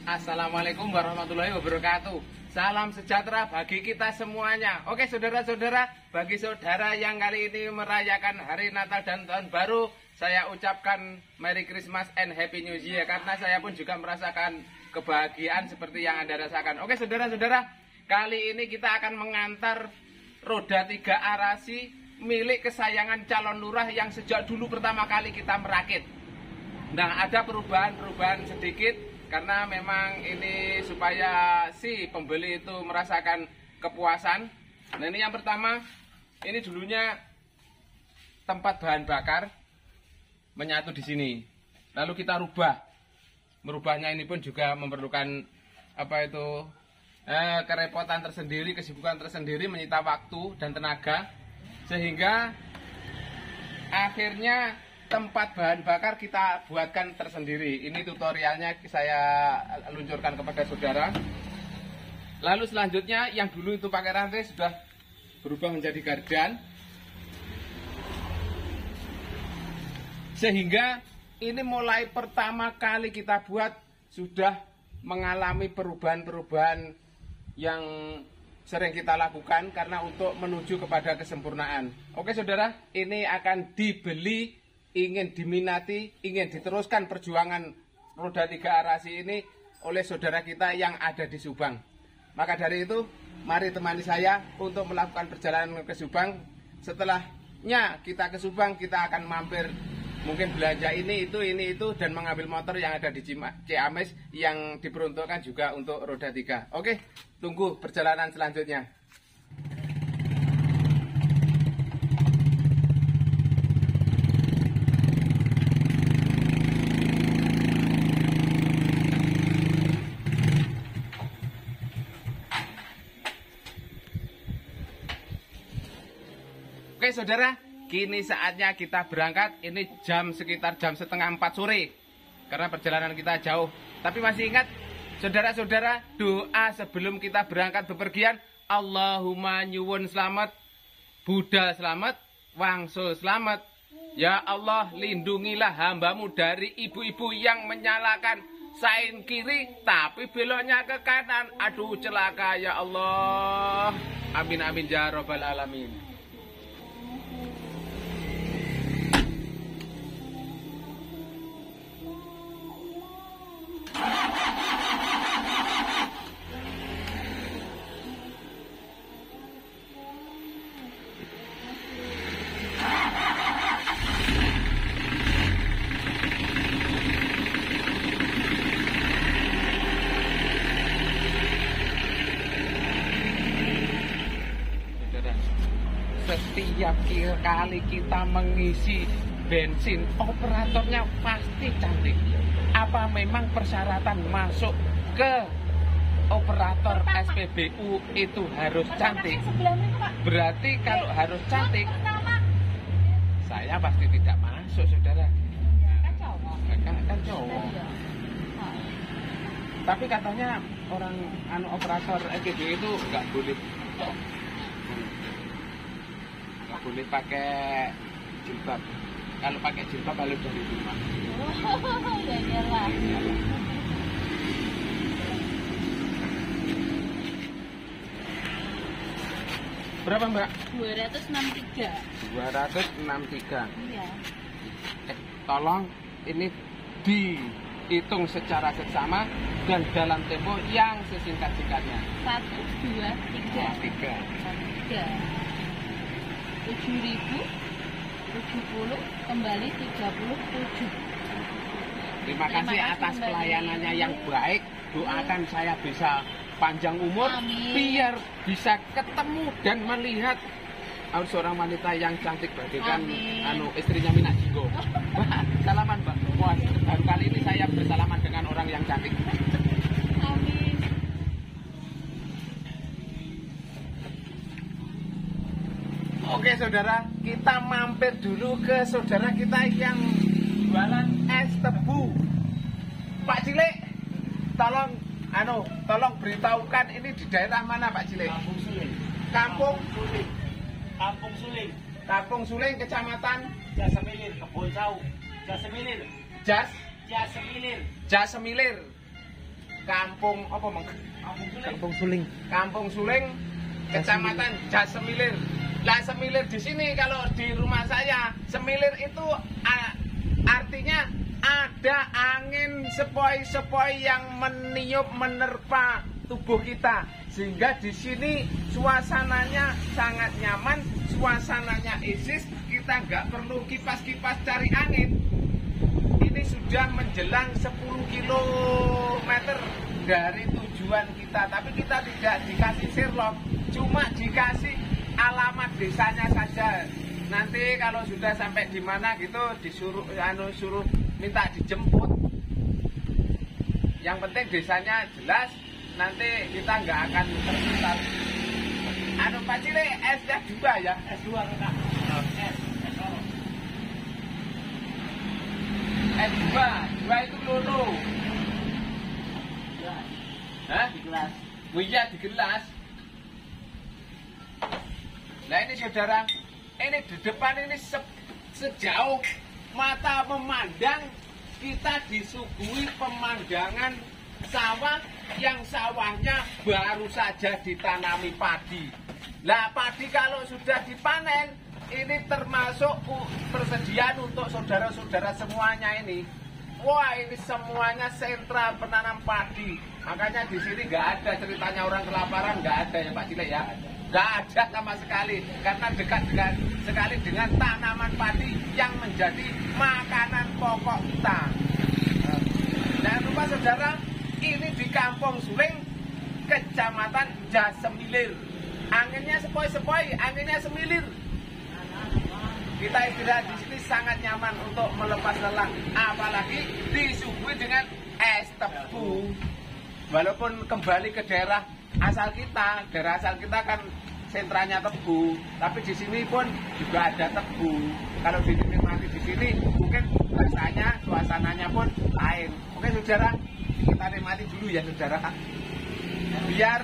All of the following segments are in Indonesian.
Assalamualaikum warahmatullahi wabarakatuh. Salam sejahtera bagi kita semuanya. Oke saudara-saudara, bagi saudara yang kali ini merayakan hari Natal dan Tahun Baru, saya ucapkan Merry Christmas and Happy New Year. Karena saya pun juga merasakan kebahagiaan seperti yang Anda rasakan. Oke saudara-saudara, kali ini kita akan mengantar roda 3 arasi milik kesayangan calon lurah yang sejak dulu pertama kali kita merakit. Nah, ada perubahan-perubahan sedikit karena memang ini supaya si pembeli itu merasakan kepuasan. Nah, ini yang pertama, ini dulunya tempat bahan bakar menyatu di sini. Lalu kita rubah. Merubahnya ini pun juga memerlukan kerepotan tersendiri, kesibukan tersendiri, menyita waktu dan tenaga, sehingga akhirnya tempat bahan bakar kita buatkan tersendiri. Ini tutorialnya saya luncurkan kepada saudara. Lalu selanjutnya yang dulu itu pakai rantai sudah berubah menjadi gardan, sehingga ini mulai pertama kali kita buat sudah mengalami perubahan-perubahan yang sering kita lakukan karena untuk menuju kepada kesempurnaan. Oke saudara, ini akan dibeli, ingin diminati, ingin diteruskan perjuangan roda 3 arasi ini oleh saudara kita yang ada di Subang. Maka dari itu, mari temani saya untuk melakukan perjalanan ke Subang. Setelahnya kita ke Subang, kita akan mampir mungkin belanja ini itu dan mengambil motor yang ada di Ciamis yang diperuntukkan juga untuk roda 3. Oke, tunggu perjalanan selanjutnya. Oke saudara, kini saatnya kita berangkat. Ini sekitar jam setengah 4 sore karena perjalanan kita jauh. Tapi masih ingat saudara-saudara, doa sebelum kita berangkat bepergian, Allahumma nyuwun selamat, Buddha selamat, wangsul selamat. Ya Allah, lindungilah hambamu dari ibu-ibu yang menyalakan sein kiri tapi beloknya ke kanan. Aduh celaka ya Allah. Amin amin ya rabbal alamin. Setiap kali kita mengisi bensin, operatornya pasti cantik. Apa memang persyaratan masuk ke operator SPBU itu harus cantik? Berarti kalau harus cantik, saya pasti tidak masuk, saudara. Kan cowok. Tapi katanya orang operator SPBU itu nggak boleh pakai jilbab. Kalau pakai jilbab balik dari rumah. Berapa Mbak? 263. 263. Iya. Tolong ini dihitung secara seksama dan dalam tempo yang sesingkat-singkatnya. 1, 2, 3. 3. 7.070 kembali 37. Terima kasih atas pelayanannya yang baik. Doakan saya bisa panjang umur. Amin. Biar bisa ketemu dan melihat seorang wanita yang cantik bagaikan istrinya Mina Jinggo. Salaman Mbak. Wah, baru kali ini saya bersalaman dengan orang yang cantik. Amin. Oke saudara, kita mampir dulu ke saudara kita yang jualan es tebu. Pak Cilik, tolong beritahukan ini di daerah mana Pak Cilik? Kampung Suling. Kampung Suling. Kampung Suling. Kampung Suling, Kecamatan Jasemilir, Kebon Sawu. Jasemilir. Jas Jasemilir. Jasemilir. Kampung apa Mang? Kampung Suling. Kampung Suling, Kecamatan Jasemilir. Lah Semilir di sini kalau di rumah saya, Semilir itu artinya ada angin sepoi-sepoi yang meniup menerpa tubuh kita, sehingga di sini suasananya sangat nyaman, suasananya isis, kita nggak perlu kipas-kipas cari angin. Ini sudah menjelang 10 kilometer dari tujuan kita, tapi kita tidak dikasih sirlock, cuma dikasih alamat desanya saja. Nanti kalau sudah sampai di mana gitu disuruh suruh minta dijemput. Yang penting desanya jelas, nanti kita nggak akan terputar. Pak Cile, esnya 2 ya? S2 Kak. S2 itu lulu. Hah? Di kelas. Oh iya, di gelas. Nah ini saudara, ini di depan ini sejauh mata memandang, kita disuguhi pemandangan sawah yang sawahnya baru saja ditanami padi. Lah padi kalau sudah dipanen, ini termasuk persediaan untuk saudara-saudara semuanya ini. Wah, ini semuanya sentra penanam padi. Makanya di sini nggak ada ceritanya orang kelaparan, nggak ada ya Pak Cile ya. Nggak ada sama sekali, karena dekat sekali dengan tanaman padi yang menjadi makanan pokok kita. Jangan lupa saudara, ini di Kampung Suling, Kecamatan Jasemilir. Anginnya sepoi-sepoi, anginnya semilir. Kita istirahat di sini sangat nyaman untuk melepas lelah, apalagi disuguhi dengan es tebu. Walaupun kembali ke daerah asal kita kan sentranya tebu, tapi di sini pun juga ada tebu. Kalau dinikmati di sini, mungkin rasanya, suasananya pun lain. Oke saudara, kita nikmati dulu ya saudara. Biar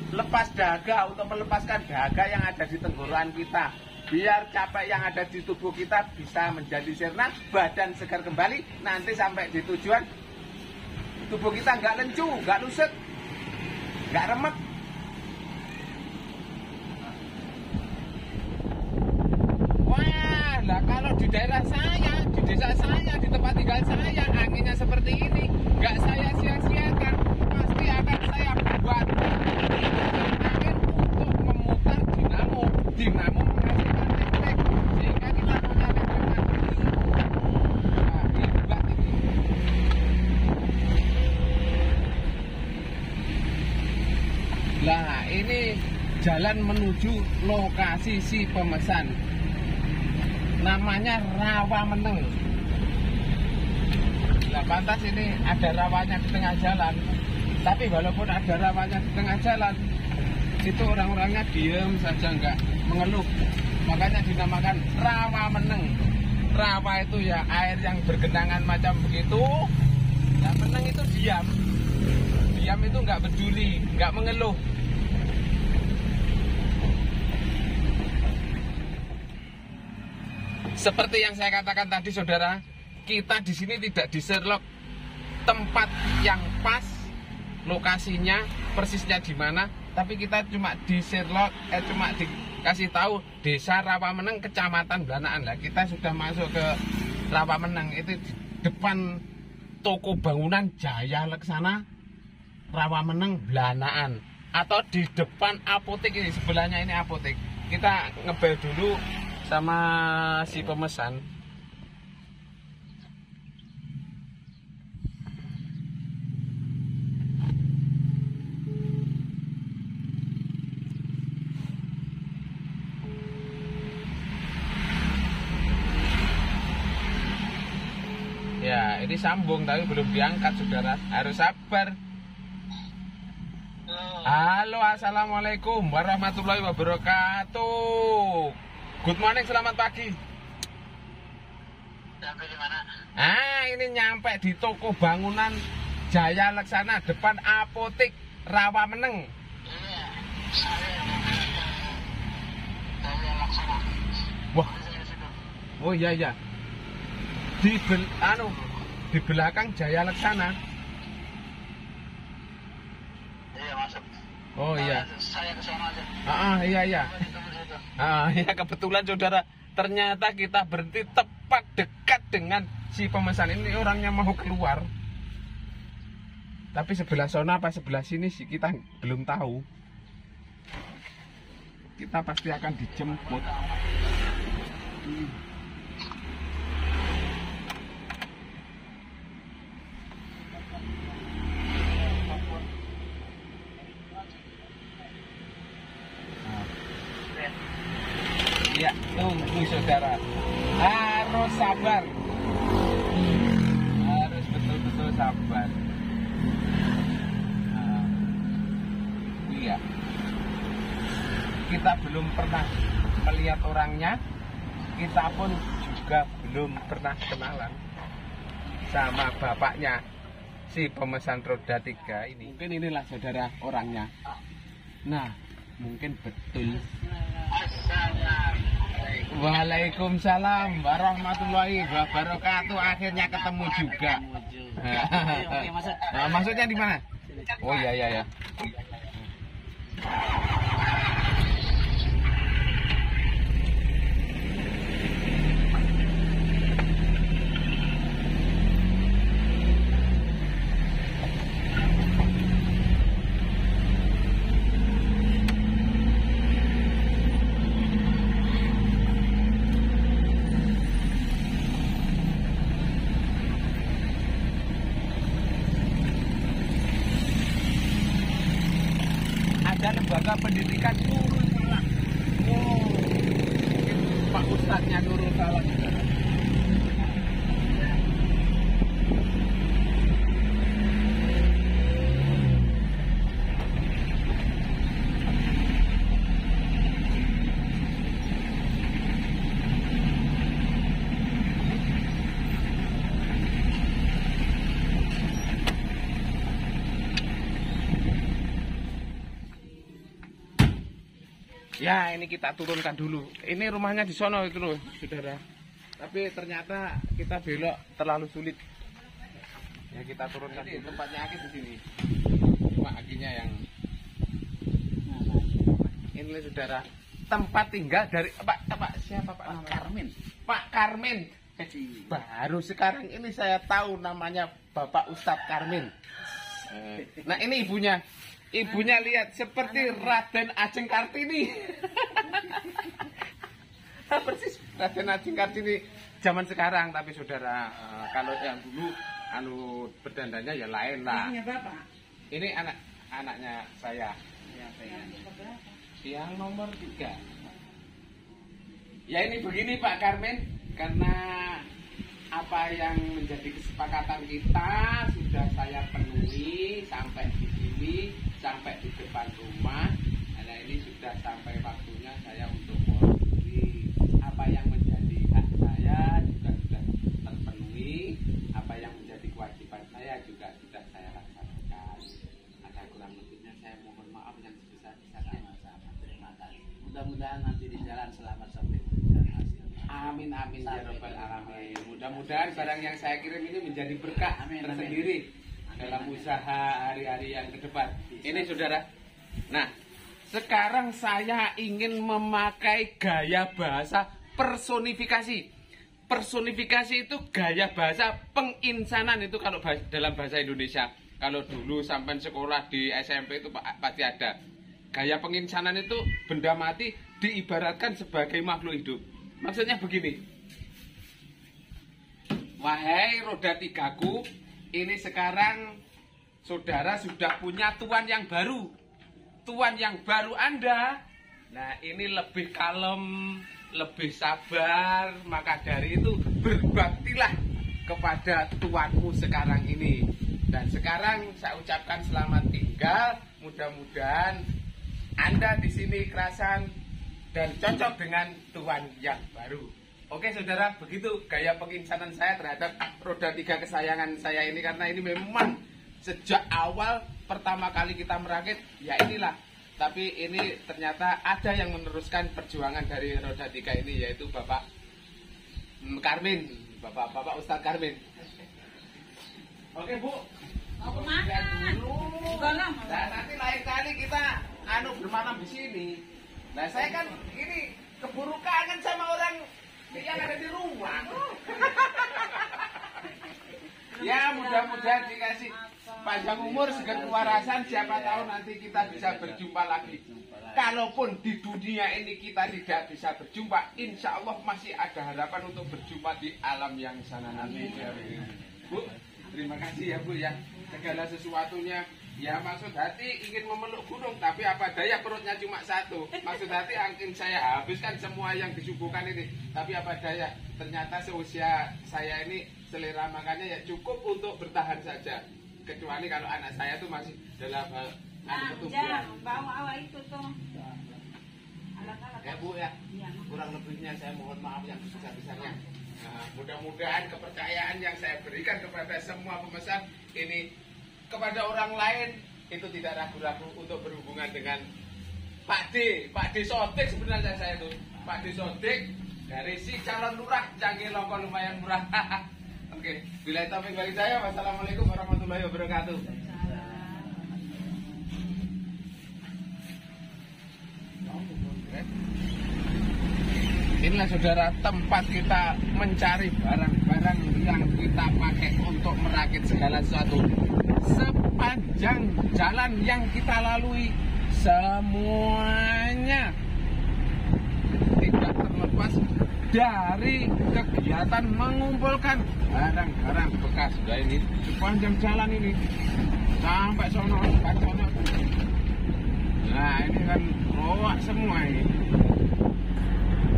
lepas dahaga, untuk melepaskan dahaga yang ada di tenggorokan kita. Biar capek yang ada di tubuh kita bisa menjadi sirna, badan segar kembali. Nanti sampai di tujuan, tubuh kita nggak lencu, nggak lusut, nggak remet. Wah, lah kalau di daerah saya, di desa saya, di tempat tinggal saya, anginnya seperti ini, nggak saya sia-siakan, pasti akan saya buat angin untuk memutar dinamo menghasilkan listrik, sehingga kita punya listrik mandiri. Nah, hebat ini. Lah, ini jalan menuju lokasi si pemesan. Namanya Rawa Meneng. Nah, pantas ini ada rawanya di tengah jalan. Tapi walaupun ada rawanya di tengah jalan, itu orang-orangnya diem saja, nggak mengeluh. Makanya dinamakan Rawa Meneng. Rawa itu ya air yang bergenangan macam begitu. Nah, meneng itu diam. Diam itu nggak peduli, nggak mengeluh. Seperti yang saya katakan tadi saudara, kita di sini tidak diserlok tempat yang pas, lokasinya persisnya di mana, tapi kita cuma diserlok, cuma dikasih tahu Desa Rawa Meneng, Kecamatan Blanaan. Lah kita sudah masuk ke Rawa Meneng, itu di depan toko bangunan Jaya Leksana Rawa Meneng Blanaan, atau di depan apotek ini, sebelahnya ini apotek. Kita ngebel dulu sama si pemesan. Ya, ini sambung tapi belum diangkat saudara, harus sabar. Halo, assalamualaikum warahmatullahi wabarakatuh. Good morning, selamat pagi. Sampai di mana? Ini nyampe di toko bangunan Jaya Leksana depan apotek Rawa Meneng. Iya. Jaya Leksana. Wah. Oh iya iya. Di belakang Jaya Leksana. masuk. Oh iya. Saya ke sana aja. Iya iya. Ketemu di situ. Ya kebetulan saudara, ternyata kita berhenti tepat dekat dengan si pemesan ini, orangnya mau keluar. Tapi sebelah sana apa sebelah sini sih kita belum tahu. Kita pasti akan dijemput. Ya, tunggu saudara. Harus sabar. Harus betul-betul sabar. Iya. Kita belum pernah melihat orangnya. Kita pun juga belum pernah kenalan sama bapaknya si pemesan roda 3 ini. Mungkin inilah saudara orangnya. Nah, mungkin betul. Waalaikumsalam warahmatullahi wabarakatuh. Akhirnya ketemu juga. Oke, masuk. Nah, maksudnya di mana? Oh iya iya ya. Ada lembaga pendidikan Nurul Salam. Oh, Pak Ustadznya Nurul Salam. Ya, ini kita turunkan dulu. Ini rumahnya di sono itu loh, saudara. Tapi ternyata kita belok terlalu sulit. Ya kita turunkan. Ini tempatnya Aki di sini. Pak Akinya yang ini saudara. Tempat tinggal dari Pak siapa Pak? Karmin. Pak Karmin. Baru sekarang ini saya tahu namanya Bapak Ustadz Karmin. Nah ini ibunya. Ibunya lihat seperti Raden Ajeng Kartini. Persis Raden Ajeng Kartini zaman sekarang, tapi saudara kalau yang dulu berdandannya ya lain lah. Ini anaknya saya. Yang nomor 3. Ya ini begini Pak Karmen, karena apa yang menjadi kesepakatan kita sudah saya penuhi sampai di sini, sampai di depan rumah. Nah ini sudah sampai waktunya saya untuk mengurus apa yang menjadi hak saya juga sudah terpenuhi, apa yang menjadi kewajiban saya juga sudah saya laksanakan. Ada kurang lebihnya saya mohon maaf yang sebesar-besarnya. Terima kasih. Mudah-mudahan nanti di jalan selamat sampai tujuan hasil. Amin amin ya rabbal alamin. Mudah-mudahan barang yang saya kirim ini menjadi berkah tersendiri dalam usaha hari-hari yang ke depan. Ini saudara. Nah, sekarang saya ingin memakai gaya bahasa personifikasi. Personifikasi itu gaya bahasa penginsanan itu kalau dalam bahasa Indonesia. Kalau dulu sampai sekolah di SMP itu pasti ada. Gaya penginsanan itu benda mati diibaratkan sebagai makhluk hidup. Maksudnya begini. Wahai roda 3ku, ini sekarang saudara sudah punya tuan yang baru. Tuan yang baru Anda. Nah, ini lebih kalem, lebih sabar. Maka dari itu berbaktilah kepada tuanmu sekarang ini. Dan sekarang saya ucapkan selamat tinggal. Mudah-mudahan Anda di sini kerasan dan cocok dengan tuan yang baru. Oke saudara, begitu gaya penginsanan saya terhadap roda 3 kesayangan saya ini. Karena ini memang sejak awal pertama kali kita merakit, ya inilah. Tapi ini ternyata ada yang meneruskan perjuangan dari roda 3 ini, yaitu Bapak Karmin, Bapak Ustadz Karmin. Oke Bu, Mau kemana? Enggak lah. Nah, nanti lain kali kita bermalam di sini. Nah, saya kan ini keburu kangen sama orang yang ada di rumah. Ya, mudah-mudahan dikasih panjang umur, segar kewarasan, siapa tahu nanti kita bisa berjumpa lagi. Kalaupun di dunia ini kita tidak bisa berjumpa, insya Allah masih ada harapan untuk berjumpa di alam yang sana nanti. Bu, terima kasih ya Bu ya. Segala sesuatunya, ya maksud hati ingin memeluk gunung, tapi apa daya perutnya cuma satu. Maksud hati ingin saya habiskan semua yang disuguhkan ini, tapi apa daya, ternyata seusia saya ini selera makannya ya cukup untuk bertahan saja. Kecuali kalau anak saya tuh masih dalam hal pertumbuhan. Bawa awal itu tuh. Alat-alat. Ya Bu ya, Iya. kurang lebihnya saya mohon maaf yang sebesar-besarnya. Nah, mudah-mudahan kepercayaan yang saya berikan kepada semua pemesan ini kepada orang lain itu tidak ragu-ragu untuk berhubungan dengan Pak D Sodik sebenarnya saya tuh. Pak D Sodik dari si calon lurah Canggih Loko lumayan murah. Oke, bila taufiq wal hidayah. Wassalamualaikum warahmatullahi wabarakatuh. Inilah saudara tempat kita mencari barang-barang yang kita pakai untuk merakit segala sesuatu. Sepanjang jalan yang kita lalui, semuanya tidak terlepas dari kegiatan mengumpulkan barang-barang bekas. Sudah ini sepanjang jalan ini sampai sono. Nah ini kan bawa semua ini.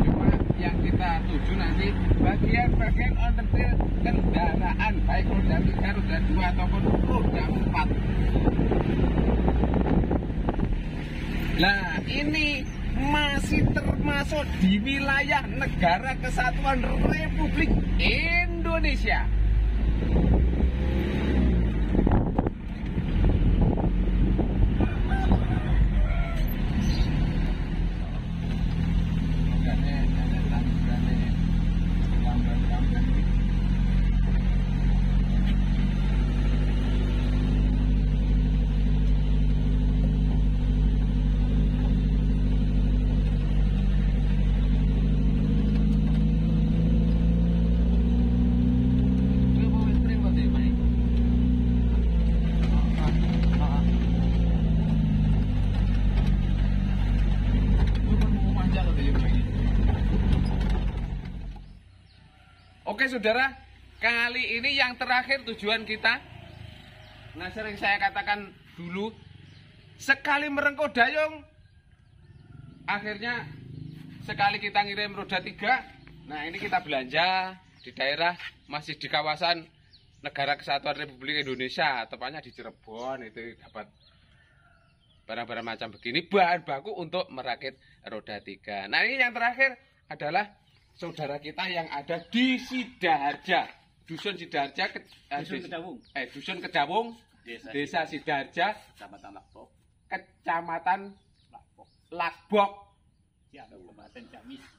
Cuma yang kita tuju nanti bagian-bagian onderdil kendaraan, baik roda 3, roda 2 ataupun roda 4. Nah ini masih termasuk di wilayah Negara Kesatuan Republik Indonesia. Oke saudara, kali ini yang terakhir tujuan kita. Nah sering saya katakan dulu, sekali merengkuh dayung, akhirnya sekali kita ngirim roda 3. Nah ini kita belanja di daerah, masih di kawasan Negara Kesatuan Republik Indonesia, tepatnya di Cirebon. Itu dapat barang-barang macam begini, bahan baku untuk merakit roda 3. Nah ini yang terakhir adalah saudara kita yang ada di Sidaharja, Dusun Sidaharja, Dusun Kedawung, Desa Sidaharja, Kecamatan Lagbok,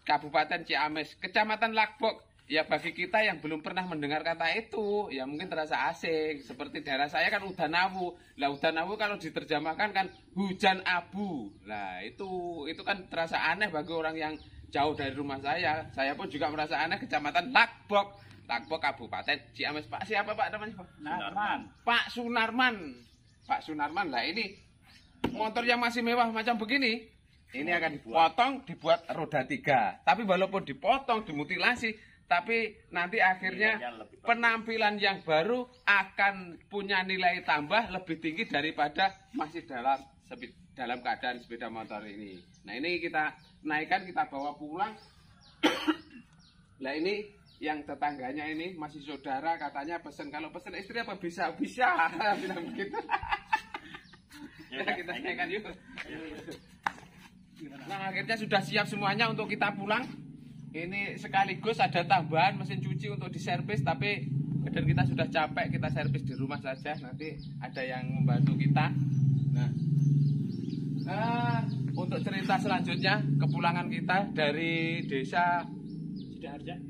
Kabupaten Ciamis, Kecamatan Lagbok. Ya bagi kita yang belum pernah mendengar kata itu, ya mungkin terasa asing. Seperti daerah saya kan Udanawu. Lah Udanawu kalau diterjemahkan kan hujan abu. Lah itu kan terasa aneh bagi orang yang jauh dari rumah saya. Saya pun juga merasa aneh. Kecamatan Lagbok, Lagbok Kabupaten Ciamis. Pak siapa Pak namanya Pak? Sunarman. Pak Sunarman. Pak Sunarman. Lah ini motor yang masih mewah macam begini, ini akan dipotong, dibuat roda 3. Tapi walaupun dipotong, dimutilasi, tapi nanti akhirnya penampilan yang baru akan punya nilai tambah lebih tinggi daripada masih dalam keadaan sepeda motor ini. Nah ini kita naikkan, kita bawa pulang. Lah ini yang tetangganya ini masih saudara, katanya pesen, kalau pesen istri apa bisa bilang begitu. Ya kita naikkan yuk. Nah akhirnya sudah siap semuanya untuk kita pulang. Ini sekaligus ada tambahan mesin cuci untuk diservis, tapi badan kita sudah capek, kita servis di rumah saja. Nanti ada yang membantu kita. Nah, untuk cerita selanjutnya kepulangan kita dari desa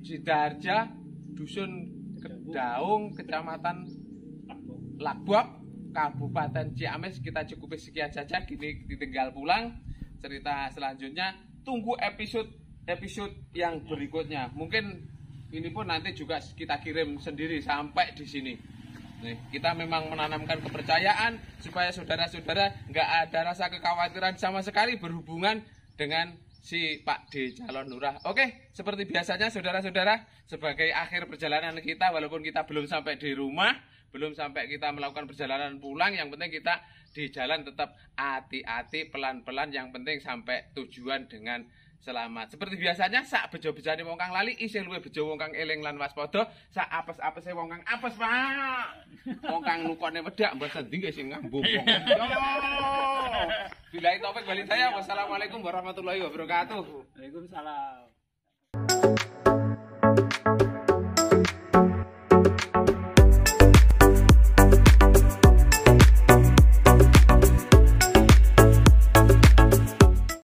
Sidaharja, Dusun Kedaung, Kecamatan Lagbok, Kabupaten Ciamis kita cukupi sekian saja. Gini ditinggal pulang. Cerita selanjutnya tunggu episode yang berikutnya. Mungkin ini pun nanti juga kita kirim sendiri sampai di sini. Nih, kita memang menanamkan kepercayaan supaya saudara-saudara nggak ada rasa kekhawatiran sama sekali berhubungan dengan si Pak D calon lurah. Oke, seperti biasanya saudara-saudara, sebagai akhir perjalanan kita, walaupun kita belum sampai di rumah, belum sampai kita melakukan perjalanan pulang, yang penting kita di jalan tetap hati-hati, pelan-pelan, yang penting sampai tujuan dengan selamat. Seperti biasanya, sak bejo-bejane wong kang lali isih luwih bejo wong kang eling lan waspada, sak apes-apese wong kang apes, Pak. Wong kang nukone wedak mbok sendi sing ngambung wong. Billahi taufik wal hidayah. Wassalamualaikum warahmatullahi wabarakatuh. Waalaikumsalam.